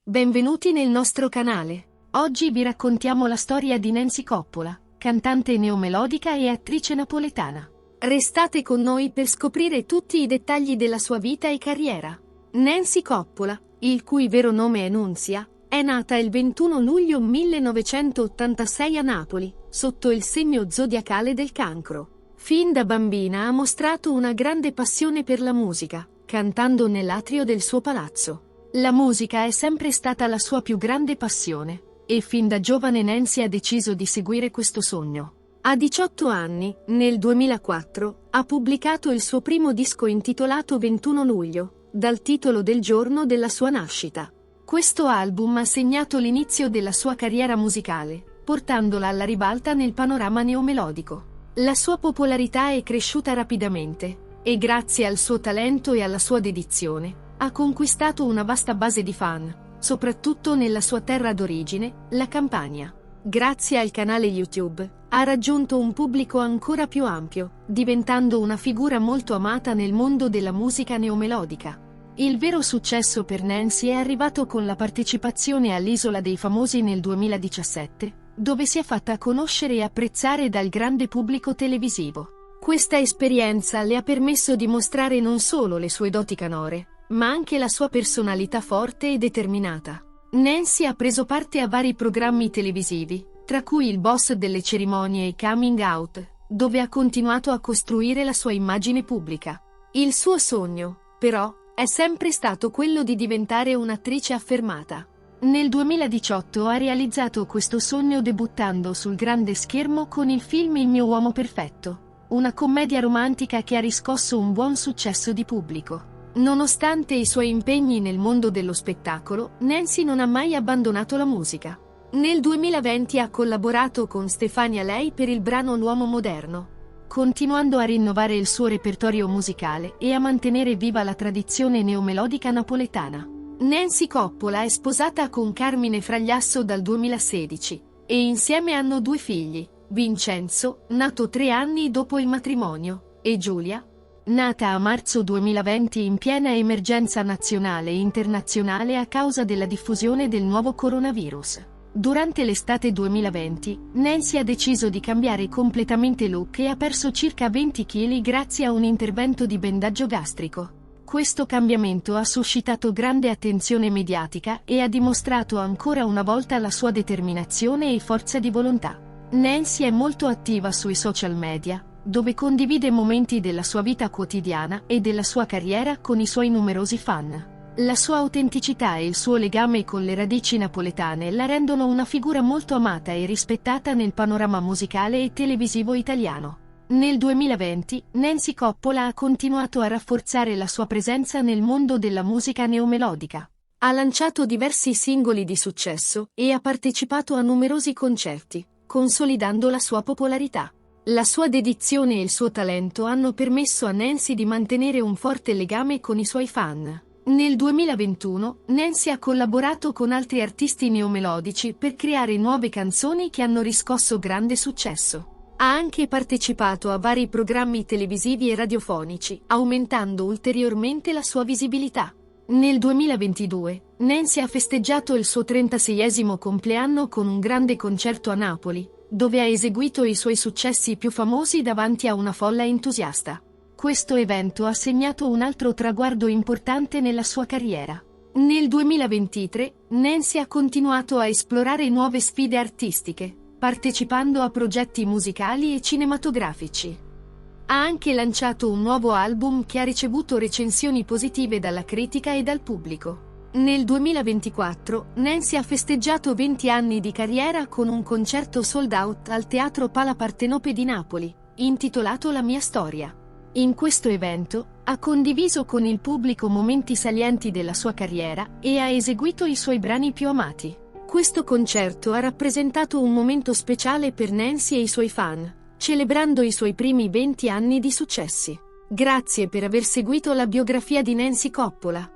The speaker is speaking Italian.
benvenuti nel nostro canale. Oggi vi raccontiamo la storia di Nancy Coppola, cantante neomelodica e attrice napoletana. Restate con noi per scoprire tutti i dettagli della sua vita e carriera. Nancy Coppola, il cui vero nome è Nunzia, è nata il 21 luglio 1986 a Napoli, sotto il segno zodiacale del Cancro. Fin da bambina ha mostrato una grande passione per la musica, cantando nell'atrio del suo palazzo. La musica è sempre stata la sua più grande passione, e fin da giovane Nancy ha deciso di seguire questo sogno. A 18 anni, nel 2004, ha pubblicato il suo primo disco intitolato 21 luglio, dal titolo del giorno della sua nascita. Questo album ha segnato l'inizio della sua carriera musicale, portandola alla ribalta nel panorama neomelodico. La sua popolarità è cresciuta rapidamente, e grazie al suo talento e alla sua dedizione, ha conquistato una vasta base di fan, soprattutto nella sua terra d'origine, la Campania. Grazie al canale YouTube, ha raggiunto un pubblico ancora più ampio, diventando una figura molto amata nel mondo della musica neomelodica. Il vero successo per Nancy è arrivato con la partecipazione all'Isola dei Famosi nel 2017, dove si è fatta conoscere e apprezzare dal grande pubblico televisivo. Questa esperienza le ha permesso di mostrare non solo le sue doti canore, ma anche la sua personalità forte e determinata. Nancy ha preso parte a vari programmi televisivi, tra cui Il boss delle cerimonie e Coming Out, dove ha continuato a costruire la sua immagine pubblica. Il suo sogno, però, è sempre stato quello di diventare un'attrice affermata. Nel 2018 ha realizzato questo sogno debuttando sul grande schermo con il film Il mio uomo perfetto, una commedia romantica che ha riscosso un buon successo di pubblico. Nonostante i suoi impegni nel mondo dello spettacolo, Nancy non ha mai abbandonato la musica. Nel 2020 ha collaborato con Stefania Lei per il brano L'uomo moderno, continuando a rinnovare il suo repertorio musicale e a mantenere viva la tradizione neomelodica napoletana. Nancy Coppola è sposata con Carmine Fragliasso dal 2016, e insieme hanno 2 figli, Vincenzo, nato 3 anni dopo il matrimonio, e Giulia, nata a marzo 2020 in piena emergenza nazionale e internazionale a causa della diffusione del nuovo coronavirus. Durante l'estate 2020, Nancy ha deciso di cambiare completamente look e ha perso circa 20 kg grazie a un intervento di bendaggio gastrico. Questo cambiamento ha suscitato grande attenzione mediatica e ha dimostrato ancora una volta la sua determinazione e forza di volontà. Nancy è molto attiva sui social media, dove condivide momenti della sua vita quotidiana e della sua carriera con i suoi numerosi fan. La sua autenticità e il suo legame con le radici napoletane la rendono una figura molto amata e rispettata nel panorama musicale e televisivo italiano. Nel 2020, Nancy Coppola ha continuato a rafforzare la sua presenza nel mondo della musica neomelodica. Ha lanciato diversi singoli di successo e ha partecipato a numerosi concerti, consolidando la sua popolarità. La sua dedizione e il suo talento hanno permesso a Nancy di mantenere un forte legame con i suoi fan. Nel 2021, Nancy ha collaborato con altri artisti neomelodici per creare nuove canzoni che hanno riscosso grande successo. Ha anche partecipato a vari programmi televisivi e radiofonici, aumentando ulteriormente la sua visibilità. Nel 2022, Nancy ha festeggiato il suo 36esimo compleanno con un grande concerto a Napoli, dove ha eseguito i suoi successi più famosi davanti a una folla entusiasta. Questo evento ha segnato un altro traguardo importante nella sua carriera. Nel 2023, Nancy ha continuato a esplorare nuove sfide artistiche, partecipando a progetti musicali e cinematografici. Ha anche lanciato un nuovo album che ha ricevuto recensioni positive dalla critica e dal pubblico. Nel 2024, Nancy ha festeggiato 20 anni di carriera con un concerto sold out al Teatro Pala Partenope di Napoli, intitolato La mia storia. In questo evento, ha condiviso con il pubblico momenti salienti della sua carriera e ha eseguito i suoi brani più amati. Questo concerto ha rappresentato un momento speciale per Nancy e i suoi fan, celebrando i suoi primi 20 anni di successi. Grazie per aver seguito la biografia di Nancy Coppola.